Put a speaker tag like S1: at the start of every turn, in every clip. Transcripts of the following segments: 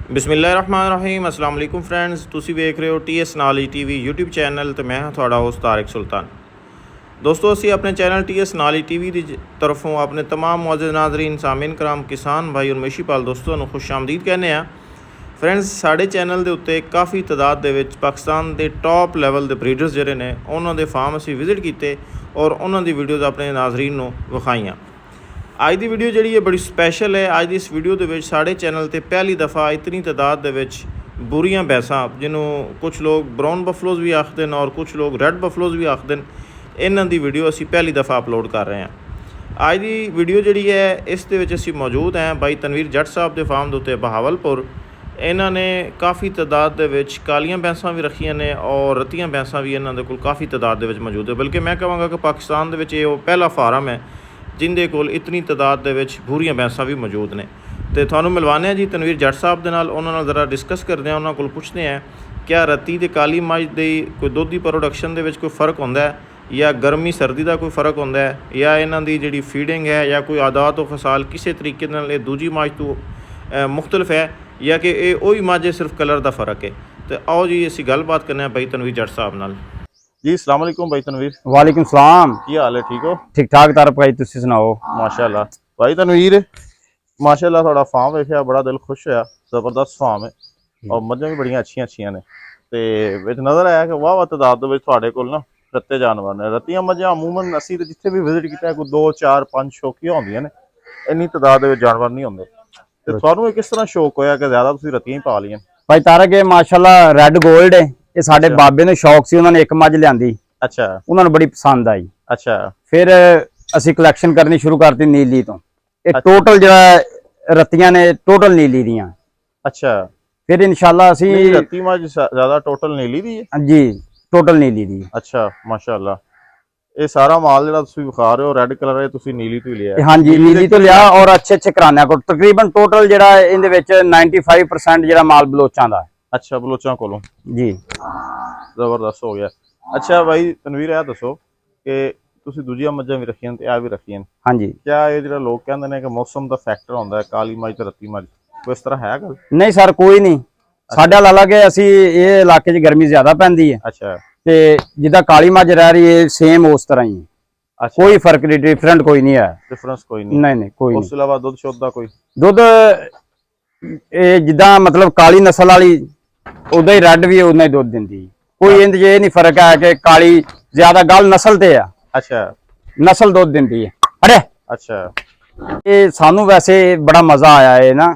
S1: बिस्मिल्लाहिर्रहमानिर्रहीम अस्सलाम वालेकुम फ्रेंड्स, तुसी वेख रहे हो TS knowledge TV YouTube channel तो मैं हाँ थोड़ा होस्ट तारिक सुल्तान। दोस्तों असी अपने चैनल TS नॉलेज TV की तरफों अपने तमाम मुअज़्ज़िज़ नाज़रीन सामीन कराम किसान भाई और मवेशी पाल दोस्तों ਨੂੰ खुश आमदीद कहने ਆ। फ्रेंड्स साढ़े चैनल के उत्ते काफ़ी तादाद दे विच पाकिस्तान के टॉप लैवल के ब्रीडर्स जिहड़े ने उन्हां दे फार्म असी विजिट किए और उन्हां दी वीडियोज़ अपने नाज़रीन नूं विखाईयां। अज की वीडियो जी बड़ी स्पैशल है। अज की इस वीडियो के साढ़े चैनल पर पहली दफ़ा इतनी तादाद के बुरियां भैंसा जिन्हों कुछ लोग ब्राउन बफलोज भी आखते हैं और कुछ लोग रैड बफलोज भी आखते हैं, इन्हों की वीडियो असी पहली दफ़ा अपलोड कर रहे हैं। अज की वीडियो जी है इस असी मौजूद हैं भाई तनवीर जट साहब के फार्म के उत्ते बहावलपुर। इन्होंने काफ़ी तादाद के कालियां भैंसा भी रखियां ने और रत्तियां भैंसा भी इन्होंने कोल काफ़ी तादाद के मौजूद है। बल्कि मैं कहूँगा कि पाकिस्तान के पहला फार्म है जिंदे कोल इतनी तादाद के भूरियां भैंसा भी मौजूद ने। तो थानू मिलवाने जी तनवीर जट साहब के नाल, उन्होंने ज़रा डिस्कस करते हैं, उन्होंने कोल पुछते हैं क्या रत्ती ते काली मझ की कोई दुध की प्रोडक्शन के कोई फ़र्क होंदा है या गर्मी सर्दी का कोई फ़र्क होंदा है या इन्हां दी जिहड़ी फीडिंग है या कोई आदात व खसाल किसी तरीके नाल ये दूजी मझ तो मुख्तलिफ है या कि ये वही मझ है सिर्फ कलर का फ़र्क है। तो आओ जी असी गलबात करने भाई तनवीर जट साहब नाल। जी अस्सलाम वालेकुम भाई तनवीर।
S2: वालेकुम सलाम।
S1: की हाल है, ठीक हो?
S2: ठीक ठाक तारफ भाई, तुसी सुनाओ?
S1: माशाल्लाह भाई तनवीर, माशाल्लाह थोड़ा फार्म वेखिया बड़ा दिल खुश होया, जबरदस्त फार्म है और मझां भी बड़ियां अच्छियां ने। ते विच नज़र आया कि वाह तादाद दे विच तुहाडे कोल ना रत्ते जानवर ने। रत्तियां मझां अमूमन असी ते जिथे भी विजिट कीता कोई 2 4 5 शौकियां होंदियां ने, इन्नी तादाद दे विच जानवर नहीं होंदे। ते तुहानू किस तरह शौक होया कि ज्यादा तुसी रत्तियां ही पा लियां?
S2: भाई तारक ये माशाल्लाह रेड गोल्ड है, ये साडे बाबे ने शौक सी, उन्होंने एक मझ लियांदी।
S1: अच्छा।
S2: उन्होंने बड़ी पसंद आई।
S1: अच्छा।
S2: फिर असी कलैक्शन करनी शुरू करती नीली तो। ये टोटल जो रत्तियां ने टोटल नीली दियां।
S1: अच्छा।
S2: फिर इंशाल्लाह असी
S1: रत्ती मझ ज्यादा टोटल नीली दी है
S2: जी, टोटल नीली दी।
S1: अच्छा माशाल्लाह। ये सारा माल जिहड़ा तुसीं विखा रहे हो रेड कलर है, तुसीं नीली तो ही लिया?
S2: हाँ जी, नीली तो लिया और अच्छे कराने को तकरीबन टोटल जिहड़ा इहदे विच 95% जिहड़ा माल बलोचां दा है। अच्छा,
S1: बलोचां कोलों
S2: जी,
S1: जबरदस्त हो गया। अच्छा भाई तनवीर यह दसो कि तुसीं दूजियां मझां भी रखियां ते आ भी रखियां,
S2: हाँ जी।
S1: क्या ये जिहड़ा लोग कहंदे ने कि मौसम दा फैक्टर होंदा है काली मझ ते रत्ती मझ, कोई इस तरह है गल?
S2: नहीं सर, कोई नहीं। साडा लाला के असी ये इलाके च गर्मी ज्यादा पैंदी है।
S1: अच्छा।
S2: ते जिदा काली मझ रह रही है सेम उस तरह ही।
S1: अच्छा।
S2: कोई फर्क नहीं, डिफरेंट कोई नहीं है।
S1: डिफरेंस कोई नहीं?
S2: नहीं कोई नहीं।
S1: उस अलावा दुध शुद्ध दा कोई
S2: दुध जिदा मतलब काली नस्ल वाली उदा ही रेड भी उदा ही दुध दिंदी। कोई इंद ये नहीं फर्क है कि काली ज्यादा गल नस्ल ते है।
S1: अच्छा। नस्ल
S2: दुध दिंदी है। अरे
S1: अच्छा।
S2: ये सानू वैसे बड़ा मजा आया है ना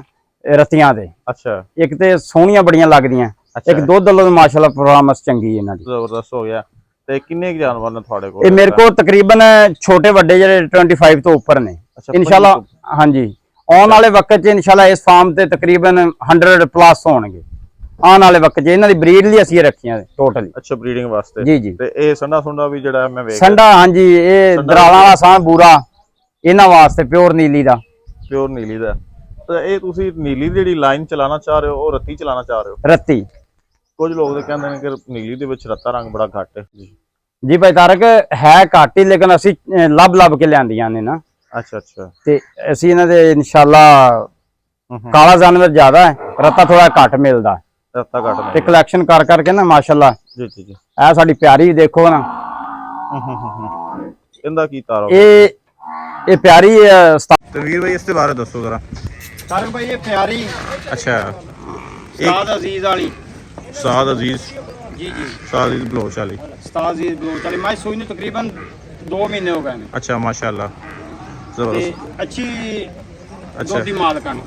S2: रत्तियां दे। अच्छा। एक ते सोहणियां बड़ियां लगदियां। अच्छा। एक दुध वालों माशाल्लाह परफॉर्मेंस चंगी है इन्हां दी।
S1: जबरदस्त हो गया। ते किन्ने जानवर ने तुहाडे कोल?
S2: ये मेरे को तकरीबन छोटे बड़े जेडे 25 तो ऊपर ने। अच्छा, इंशाल्लाह। हाँ जी, आने वाले वक्त च इंशाल्लाह इस फार्म ते तकरीबन 100 प्लस होणगे आने वाले वक्त च। इन्हां दी ब्रीड लिए असीं रखियां टोटल। अच्छा, ब्रीडिंग वास्ते? जी जी। ते ए संडा सुंडा भी जेड़ा मैं वेख संडा, हाँ जी, ये दराला वाला सां बूरा इन्हां वास्ते प्योर नीली दा। प्योर नीली दा। तो ये तुसीं नीली दी जेड़ी लाइन चलाना चाह रहे हो और रत्ती चलाना चाह रहे हो? रत्ती। कुछ लोग तो कहते हैं कि नीली दे विच रत्ता रंग बड़ा घट है। जी भाई तारक है घट ही, लेकिन असी लब के लियांदियां ने ना। अच्छा अच्छा। ते असी इन्हां दे इंशाल्लाह काला जानवर ज्यादा है, रत्ता थोड़ा घट मिलदा। रत्ता घट ते कलैक्शन कर करके ना माशाल्लाह। जी जी जी। ए साडी प्यारी देखो ना, इंदा की तारा ये प्यारी तनवीर भाई इसके बारे दसो जरा। तारक भाई ये प्यारी। अच्छा। उस्ताद अजीज वाली। उस्ताद अजीज जी जी। उस्ताद अजीज बलोच वाली। उस्ताद अजीज बलोच वाली मैं सोई तकरीबन 2 महीने हो गए। अच्छा माशाल्लाह, जबरदस्त अच्छी। अच्छा दूध दी मालकान।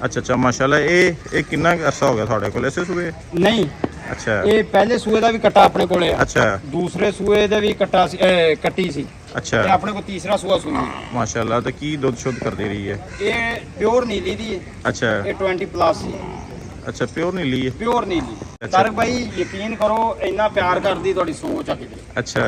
S2: अच्छा अच्छा माशाल्लाह। ये कितना अरसा हो गया थोड़े कोल ऐसे सूए? नहीं। अच्छा। ये पहले सूए दा भी कट्टा अपने कोले है। अच्छा। दूसरे सूए दा भी कट्टा सी कट्टी सी। अच्छा। ये अपने को तीसरा सूआ सूई माशाल्लाह। तो की दूध शुद्ध कर दे रही है? ये प्योर नीली दी है। अच्छा। ये 20 प्लस सी। अच्छा, प्योर नीली है? प्योर नीली। तारक भाई यकीन करो इन्ना प्यार करदी तुहाडी सोच आ किते। अच्छा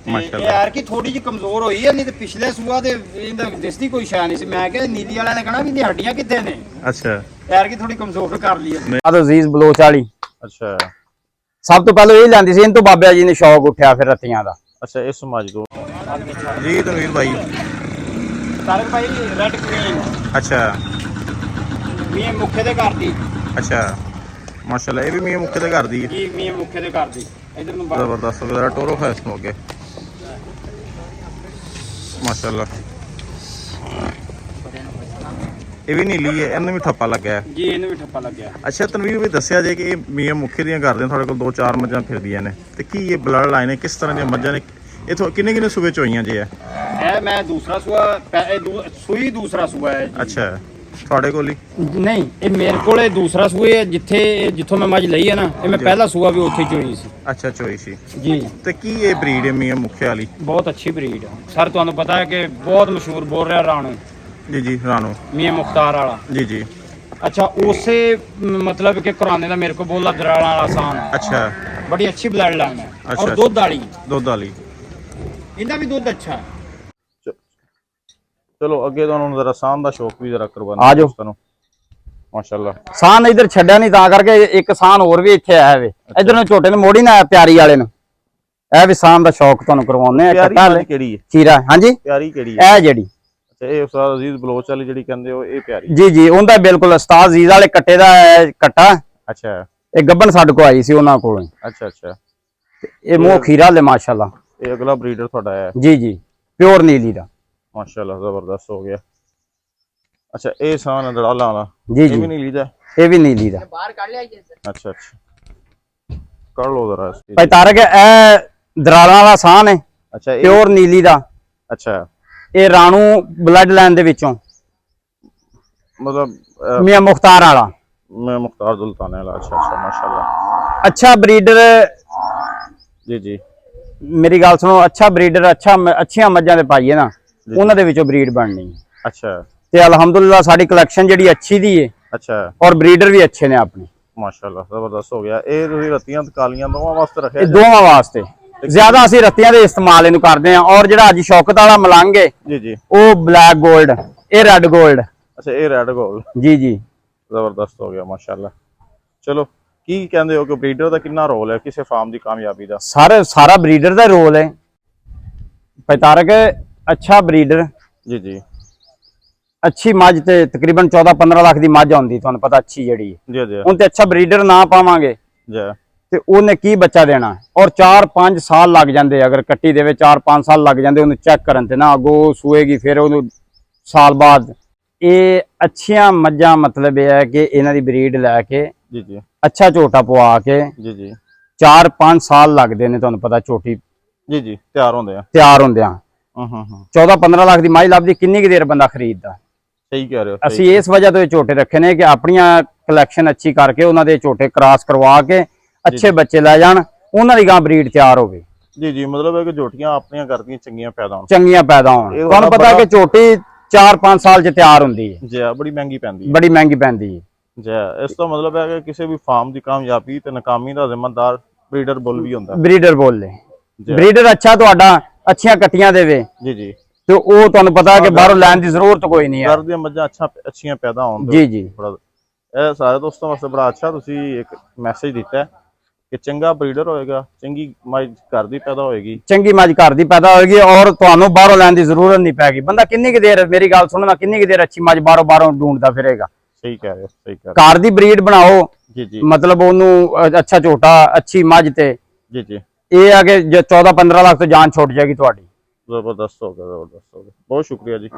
S2: माशाल्लाह। यार की थोड़ी जी कमजोर होई है, नहीं ते पिछले सूआ दे इंदा दिसदी कोई शय नहीं सी। मैं कहा नीली वाले ने कहना भी दी हड्डियां किथे ने। अच्छा। यार की थोड़ी कमजोर कर ली है। अजीज बलोच वाली। अच्छा। सब तो पहले ये लियांदी सी, इन तो बाबा जी ने शौक उठा फिर रत्तियां दा। अच्छा, इस समझ दो जी तनवीर भाई। तारक भाई रेड क्वीन। अच्छा।
S3: ਮੀਆਂ ਮੁੱਖੇ ਦੇ ਘਰ ਦੀ
S2: ਅੱਛਾ ਮਾਸ਼ਾਅੱਲਾ, ਇਹ ਵੀ ਮੀਆਂ ਮੁੱਖੇ ਦੇ ਘਰ ਦੀ ਹੈ।
S3: ਜੀ, ਮੀਆਂ ਮੁੱਖੇ ਦੇ ਘਰ ਦੀ। ਇਧਰ ਨੂੰ ਬਾਹਰ
S2: ਜ਼ਬਰਦਸਤ ਹੋ ਗਿਆ ਟੋਰੋ ਹੈ ਇਸ ਨੂੰ ਅੱਗੇ ਮਾਸ਼ਾਅੱਲਾ। ਇਹ ਵੀ ਨੀਲੀ ਹੈ, ਇਹਨੂੰ ਵੀ ਠੱਪਾ ਲੱਗਾ ਹੈ।
S3: ਜੀ, ਇਹਨੂੰ ਵੀ ਠੱਪਾ ਲੱਗਿਆ।
S2: ਅੱਛਾ ਤਨਵੀਰ ਵੀ ਦੱਸਿਆ ਜੇ ਕਿ ਇਹ ਮੀਆਂ ਮੁੱਖੇ ਦੀਆਂ ਕਰਦੇ ਤੁਹਾਡੇ ਕੋਲ 2-4 ਮੱਝਾਂ ਫਿਰਦੀਆਂ ਨੇ, ਤੇ ਕੀ ਇਹ ਬਲੱਡ ਲਾਈਨ ਹੈ, ਕਿਸ ਤਰ੍ਹਾਂ ਦੀਆਂ ਮੱਝਾਂ ਨੇ, ਇਥੋਂ ਕਿੰਨੇ ਸੂਬੇ ਚ ਹੋਈਆਂ ਜੇ
S3: ਇਹ ਮੈਂ ਦੂਸਰਾ ਸੂਆ ਸੂਈ ਦੂਸਰਾ ਸੂਆ ਹੈ ਜੀ।
S2: ਅੱਛਾ ਤੁਹਾਡੇ ਕੋਲ ਹੀ
S3: ਨਹੀਂ, ਇਹ ਮੇਰੇ ਕੋਲ ਇਹ ਦੂਸਰਾ ਸੂਆ ਹੈ। ਜਿੱਥੋਂ ਮੈਂ ਮੱਝ ਲਈ ਹੈ ਨਾ, ਇਹ ਮੈਂ ਪਹਿਲਾ ਸੂਆ ਵੀ ਉੱਥੇ ਚੋਈ ਸੀ।
S2: ਅੱਛਾ ਚੋਈ ਸੀ
S3: ਜੀ।
S2: ਤੇ ਕੀ ਇਹ ਬਰੀਡ ਹੈ ਮੀਆਂ ਮੁੱਖੇ ਵਾਲੀ?
S3: ਬਹੁਤ ਅੱਛੀ ਬਰੀਡ ਹੈ ਸਰ, ਤੁਹਾਨੂੰ ਪਤਾ ਹੈ ਕਿ ਬਹੁਤ ਮਸ਼ਹੂਰ ਬੋਲ ਰਿਹਾ ਰਾਣੋ।
S2: ਜੀ ਰਾਣੋ
S3: ਮੀਆਂ ਮੁਖਤਾਰ ਵਾਲਾ।
S2: ਜੀ।
S3: ਅੱਛਾ, ਉਸੇ ਮਤਲਬ ਕਿ ਘਰਾਣੇ ਦਾ ਮੇਰੇ ਕੋਲ ਬੋਲਾ ਦਰਾਲਾ ਵਾਲਾ ਆਸਾਨ ਹੈ।
S2: ਅੱਛਾ
S3: ਬੜੀ ਅੱਛੀ ਬਲੱਡ ਲਾਈਨ ਹੈ।
S2: ਅੱਛਾ,
S3: ਔਰ ਦੁੱਧ ਵਾਲੀ। ਇਹਦਾ ਵੀ ਦੁੱਧ ਅੱਛਾ ਹੈ।
S2: ਚਲੋ ਅੱਗੇ ਤੁਹਾਨੂੰ ਜ਼ਰਾ ਸਾਨ ਦਾ ਸ਼ੌਕ ਵੀ ਜ਼ਰਾ ਕਰਵਾਉਣਾ
S4: ਆ ਜਾਓ
S2: ਤੁਹਾਨੂੰ ਮਾਸ਼ਾਅੱਲਾ।
S4: ਸਾਨ ਇਧਰ ਛੱਡਿਆ ਨਹੀਂ ਤਾਂ ਕਰਕੇ ਇੱਕ ਸਾਨ ਹੋਰ ਵੀ ਇੱਥੇ ਆਇਆ ਵੇ। ਇਧਰ ਨੂੰ ਝੋਟੇ ਨੂੰ ਮੋੜੀ ਨਾ ਆਇਆ ਪਿਆਰੀ ਵਾਲੇ ਨੂੰ। ਇਹ ਵੀ ਸਾਨ ਦਾ ਸ਼ੌਕ ਤੁਹਾਨੂੰ ਕਰਵਾਉਣੇ ਆ।
S2: ਪਿਆਰੀ
S4: ਕੱਟਾ
S2: ਮੱਝ ਕਿਹੜੀ ਹੈ?
S4: ਚੀਰਾ। ਹਾਂਜੀ
S2: ਪਿਆਰੀ ਕਿਹੜੀ ਹੈ?
S4: ਇਹ ਜਿਹੜੀ
S2: ਅੱਛਾ ਇਹ ਉਸਤਾਦ ਅਜ਼ੀਜ਼ ਬਲੋਚ ਵਾਲੀ ਜਿਹੜੀ ਕਹਿੰਦੇ ਹੋ, ਇਹ ਪਿਆਰੀ।
S4: ਜੀ ਉਹਦਾ ਬਿਲਕੁਲ ਉਸਤਾਦ ਅਜ਼ੀਜ਼ ਵਾਲੇ ਕੱਟੇ ਦਾ ਕੱਟਾ।
S2: ਅੱਛਾ
S4: ਇਹ ਗੱਬਨ ਸਾਡੇ ਕੋ ਆਈ ਸੀ ਉਹਨਾਂ ਕੋਲੋਂ।
S2: ਅੱਛਾ
S4: ਇਹ ਮੂੰਹ ਖੀਰਾ ਲੈ ਮਾਸ਼ਾਅੱਲਾ।
S2: ਇਹ ਅਗਲਾ ਬਰੀਡਰ ਤੁਹਾਡਾ ਹੈ?
S4: ਜੀ ਪਿਓਰ ਨੀਲੀ ਦਾ
S2: ਮਾਸ਼ਾਅੱਲਾ ਜ਼ਬਰਦਸਤ ਹੋ ਗਿਆ। ਅੱਛਾ ਇਹ ਸਾਨ ਦੜਾਲਾ ਵਾਲਾ
S4: ਜੀ
S2: ਇਹ ਵੀ ਨਹੀਂ ਲੀਦਾ?
S4: ਇਹ ਵੀ ਨੀਲੀ ਦਾ।
S3: ਬਾਹਰ ਕੱਢ ਲਿਆ ਜੀ।
S2: ਅੱਛਾ ਕਰ ਲੋ ਜ਼ਰਾ
S4: ਭਾਈ ਤਾਰਕ ਇਹ ਦਰਾਲਾਂ ਵਾਲਾ ਸਾਨ ਹੈ।
S2: ਅੱਛਾ ਇਹ
S4: ਪਿਓਰ ਨੀਲੀ ਦਾ।
S2: ਅੱਛਾ
S4: ਇਹ ਰਾਣੂ ਬਲੱਡ ਲਾਈਨ ਦੇ ਵਿੱਚੋਂ
S2: ਮਤਲਬ
S4: ਮੀਆਂ ਮੁਖਤਾਰ ਵਾਲਾ।
S2: ਮੈਂ ਮੁਖਤਾਰ ਦੁਲਤਾਨੇ ਵਾਲਾ। ਅੱਛਾ ਮਾਸ਼ਾਅੱਲਾ।
S4: ਅੱਛਾ ਬਰੀਡਰ।
S2: ਜੀ
S4: ਮੇਰੀ ਗੱਲ ਸੁਣੋ, ਅੱਛਾ ਬਰੀਡਰ ਅੱਛੀਆਂ ਮੱਝਾਂ ਦੇ ਪਾਈਏ ਨਾ, ਉਹਨਾਂ ਦੇ ਵਿੱਚੋਂ ਬਰੀਡ ਬਣਨੀ।
S2: ਅੱਛਾ
S4: ਤੇ ਅਲਹਮਦੁਲਿਲਾ ਸਾਡੀ ਕਲੈਕਸ਼ਨ ਜਿਹੜੀ ਅੱਛੀ ਦੀ ਹੈ
S2: ਅੱਛਾ
S4: ਔਰ ਬਰੀਡਰ ਵੀ ਅੱਛੇ ਨੇ ਆਪਣੇ।
S2: ਮਾਸ਼ਾਅੱਲਾ ਜ਼ਬਰਦਸਤ ਹੋ ਗਿਆ। ਇਹ ਤੁਸੀਂ ਰੱਤੀਆਂ ਤੇ ਕਾਲੀਆਂ ਦੋਵਾਂ ਵਾਸਤੇ ਰੱਖਿਆ?
S4: ਇਹ ਦੋਵਾਂ ਵਾਸਤੇ ਜ਼ਿਆਦਾ ਅਸੀਂ ਰੱਤੀਆਂ ਦੇ ਇਸਤੇਮਾਲ ਇਹਨੂੰ ਕਰਦੇ ਹਾਂ। ਔਰ ਜਿਹੜਾ ਅੱਜ ਸ਼ੌਕਤ ਵਾਲਾ ਮਲੰਗ ਹੈ
S2: ਜੀ
S4: ਉਹ ਬਲੈਕ 골ਡ, ਇਹ ਰੈੱਡ 골ਡ।
S2: ਅੱਛਾ ਇਹ ਰੈੱਡ ਗੋਲ।
S4: ਜੀ
S2: ਜ਼ਬਰਦਸਤ ਹੋ ਗਿਆ ਮਾਸ਼ਾਅੱਲਾ। ਚਲੋ ਕੀ ਕਹਿੰਦੇ ਹੋ ਕਿ ਬਰੀਡਰ ਦਾ ਕਿੰਨਾ ਰੋਲ ਹੈ ਕਿਸੇ ਫਾਰਮ ਦੀ ਕਾਮਯਾਬੀ ਦਾ?
S4: ਸਾਰਾ ਬਰੀਡਰ ਦਾ ਰੋਲ ਹੈ ਭਾਈ ਤਾਰਕ। ਅੱਛਾ ਬਰੀਡਰ
S2: ਜੀ
S4: ਅੱਛੀ ਮੱਝ ਤੇ ਤਕਰੀਬਨ 14-15 ਲੱਖ ਦੀ ਮੱਝ ਆਉਂਦੀ, ਤੁਹਾਨੂੰ ਪਤਾ ਅੱਛੀ ਜਿਹੜੀ ਹੈ।
S2: ਜੀ
S4: ਹੁਣ ਤੇ ਅੱਛਾ ਬਰੀਡਰ ਨਾ ਪਾਵਾਂਗੇ
S2: ਜੀ
S4: ਤੇ ਉਹਨੇ ਕੀ ਬੱਚਾ ਦੇਣਾ। ਔਰ 4-5 ਸਾਲ ਲੱਗ ਜਾਂਦੇ, ਅਗਰ ਕੱਟੀ ਦੇਵੇ 4-5 ਸਾਲ ਲੱਗ ਜਾਂਦੇ ਉਹਨੂੰ ਚੈੱਕ ਕਰਨ ਤੇ ਨਾ, ਅੱਗੋਂ ਸੂਏਗੀ ਫਿਰ ਉਹਨੂੰ ਸਾਲ ਬਾਅਦ। ਇਹ ਅੱਛੀਆਂ ਮੱਝਾਂ ਮਤਲਬ ਇਹ ਹੈ ਕਿ ਇਹਨਾਂ ਦੀ ਬਰੀਡ ਲੈ ਕੇ
S2: ਜੀ
S4: ਅੱਛਾ ਝੋਟਾ ਪਵਾ ਕੇ
S2: ਜੀ
S4: 4-5 ਸਾਲ ਲੱਗਦੇ ਨੇ, ਤੁਹਾਨੂੰ ਪਤਾ ਝੋਟੀ
S2: ਜੀ ਤਿਆਰ ਹੁੰਦੇ ਆ।
S4: ਤਿਆਰ ਹੁੰਦਿਆਂ। 14-15 ਲੱਖ ਦੀ ਮੱਝ ਲੱਭਦੀ, ਕਿੰਨੀ ਕੁ ਦੇਰ ਬੰਦਾ ਖਰੀਦਦਾ।
S2: ਸਹੀ ਕਹਿ ਰਹੇ ਹੋ।
S4: ਅਸੀਂ ਇਸ ਵਜ੍ਹਾ ਤੋਂ ਇਹ ਝੋਟੇ ਰੱਖੇ ਨੇ ਕਿ ਆਪਣੀਆਂ ਕਲੈਕਸ਼ਨ ਅੱਛੀ ਕਰਕੇ ਉਹਨਾਂ ਦੇ ਝੋਟੇ ਕ੍ਰਾਸ ਕਰਵਾ ਕੇ ਅੱਛੇ ਬੱਚੇ ਲੈ ਜਾਣ, ਉਹਨਾਂ ਦੀ ਗਾਂ ਬਰੀਡ ਤਿਆਰ ਹੋਵੇ।
S2: ਜੀ ਮਤਲਬ ਹੈ ਕਿ ਝੋਟੀਆਂ ਆਪਣੀਆਂ ਕਰਦੀਆਂ ਚੰਗੀਆਂ ਪੈਦਾ ਹੋਣ।
S4: ਤੁਹਾਨੂੰ ਪਤਾ ਕਿ ਝੋਟੀ 4-5 ਸਾਲ ਚ ਤਿਆਰ ਹੁੰਦੀ ਹੈ।
S2: ਜੀ ਬੜੀ ਮਹਿੰਗੀ ਪੈਂਦੀ ਹੈ।
S4: ਬੜੀ ਮਹਿੰਗੀ ਪੈਂਦੀ ਹੈ।
S2: ਜੀ ਇਸ ਤੋਂ ਮਤਲਬ ਹੈ ਕਿ ਕਿਸੇ ਵੀ ਫਾਰਮ ਦੀ ਕਾਮਯਾਬੀ ਤੇ ਨਾਕਾਮੀ ਦਾ ਜ਼ਿੰਮੇਦਾਰ ਬਰੀਡਰ ਬੁੱਲ ਵੀ ਹੁੰਦਾ।
S4: ਬਰੀਡਰ ਬੋਲੇ ਬਰੀਡਰ ਅੱਛਾ ਤੁਹਾਡਾ ਅੱਛੀਆਂ ਕੱਟੀਆਂ ਦੇਵੇ
S2: ਜੀ
S4: ਤੇ ਉਹ ਤੁਹਾਨੂੰ ਪਤਾ ਹੈ ਕਿ ਬਾਹਰੋਂ ਲੈਣ ਦੀ ਜ਼ਰੂਰਤ ਕੋਈ ਨਹੀਂ ਹੈ।
S2: ਘਰ ਦੀਆਂ ਮੱਝਾਂ ਅੱਛੀਆਂ ਪੈਦਾ ਹੋਣ।
S4: ਜੀ
S2: ਇਹ ਸਾਰੇ ਦੋਸਤਾਂ ਵਾਸਤੇ ਬੜਾ ਅੱਛਾ ਤੁਸੀਂ ਇੱਕ ਮੈਸੇਜ ਦਿੱਤਾ ਕਿ ਚੰਗਾ ਬਰੀਡਰ ਹੋਏਗਾ, ਚੰਗੀ ਮੱਝ ਘਰ ਦੀ ਪੈਦਾ ਹੋਏਗੀ,
S4: ਚੰਗੀ ਮੱਝ ਘਰ ਦੀ ਪੈਦਾ ਹੋਏਗੀ ਔਰ ਤੁਹਾਨੂੰ ਬਾਹਰੋਂ ਲੈਣ ਦੀ ਜ਼ਰੂਰਤ ਨਹੀਂ ਪੈਗੀ। ਬੰਦਾ ਕਿੰਨੀ ਕੁ ਦੇਰ, ਮੇਰੀ ਗੱਲ ਸੁਣਨਾ, ਕਿੰਨੀ ਕੁ ਦੇਰ ਅੱਛੀ ਮੱਝ ਬਾਹਰੋਂ ਢੂੰਡਦਾ ਫਿਰੇਗਾ।
S2: ਸਹੀ ਕਹਿ ਰਹੇ ਹੋ, ਸਹੀ ਕਹਿ ਰਹੇ
S4: ਘਰ ਦੀ ਬਰੀਡ ਬਣਾਓ।
S2: ਜੀ
S4: ਮਤਲਬ ਉਹਨੂੰ ਅੱਛਾ ਝੋਟਾ ਅੱਛੀ ਮੱਝ ਤੇ
S2: ਜੀ
S4: ਇਹ ਆ ਕਿ 14-15 ਲੱਖ ਤੋਂ ਜਾਨ ਛੁੱਟ ਜਾਏਗੀ ਤੁਹਾਡੀ।
S2: ਜ਼ਬਰਦਸਤ ਹੋ ਗਿਆ। ਬਹੁਤ ਸ਼ੁਕਰੀਆ ਜੀ।